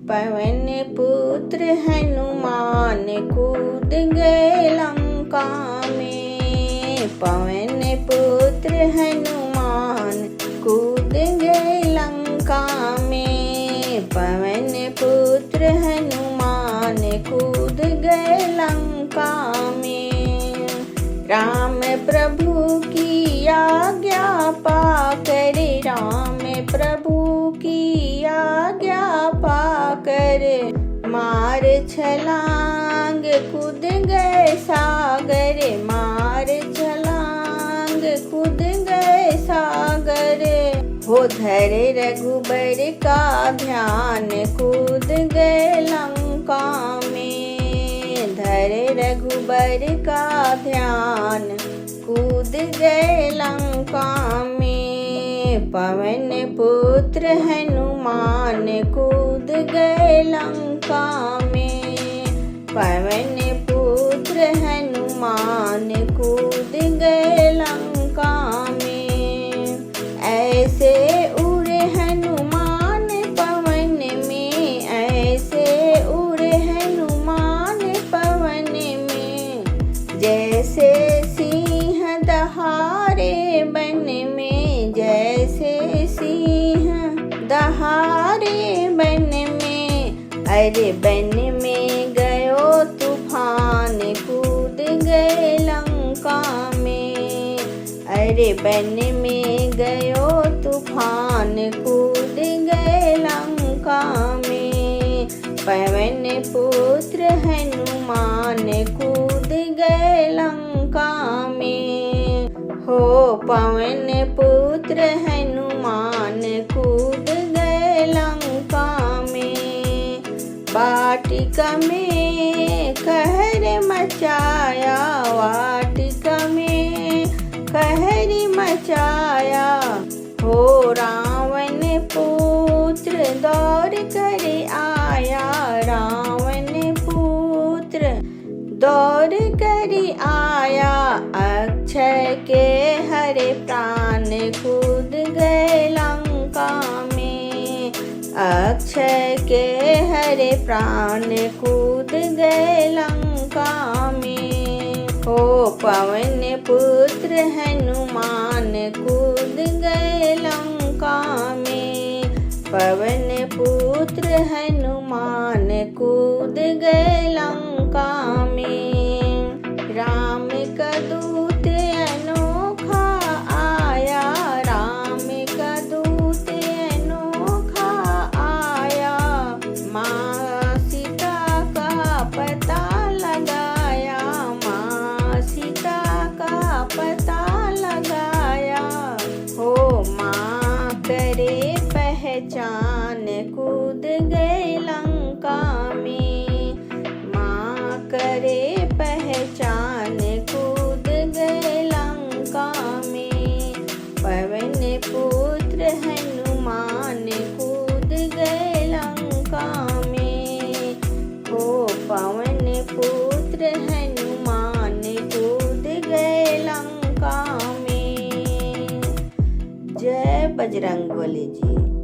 पवन पुत्र हनुमान कूद गए लंका में। पवन पुत्र हनुमान कूद गए लंका में। पवन पुत्र हनुमान कूद गए लंका में। राम प्रभु की आज्ञा पाकर, राम प्रभु की आज्ञा पाकर, मार छलांग कूद गए सागर। मार छलांग कूद गए सागर। हो धरे रघुबर का ध्यान कूद गए लंका में। धरे रघुबर का ध्यान कूद गए लंका में। पवन पुत्र हनुमान कूद गए लंका में। पवन पुत्र हनुमान कूद गए लंका में। ऐसे उड़े हनुमान पवन में, ऐसे उड़े हनुमान पवन में, जैसे सिंह दहाड़े बन में। जैसे सिंह दहाड़े बन में। अरे बन में गयो तूफान कूद गए लंका में। अरे बन में गयो तूफान कूद गए लंका में। पवन पुत्र हनुमान कूद गए लंका में। हो पवन पुत्र हनुमान कूद गए लंका में। वाटिका में कहर मचाया, वाटिका में कहर मचाया। हो रावण पुत्र दौड़ कर आया, रावण पुत्र दौड़ कर आया। अक्षय के हरे प्राण कूद गए लंका में। अक्षय के हरे प्राण कूद गए लंका में। हो पवन पुत्र हनुमान कूद गए लंका में। पवन पुत्र हनुमान कूद गए लंका में। राम का दूत अनोखा आया, राम का दूत अनोखा आया। माँ सीता का पता लगाया, माँ सीता का पता लगाया। हो माँ करे पहचान कूद गए लंका में। माँ करे पहचान कूद गए लंका में। पवन पुत्र हनुमान कूद गए लंका में। हो पवन पुत्र हनुमान कूद गए लंका में। जय बजरंगबली जी।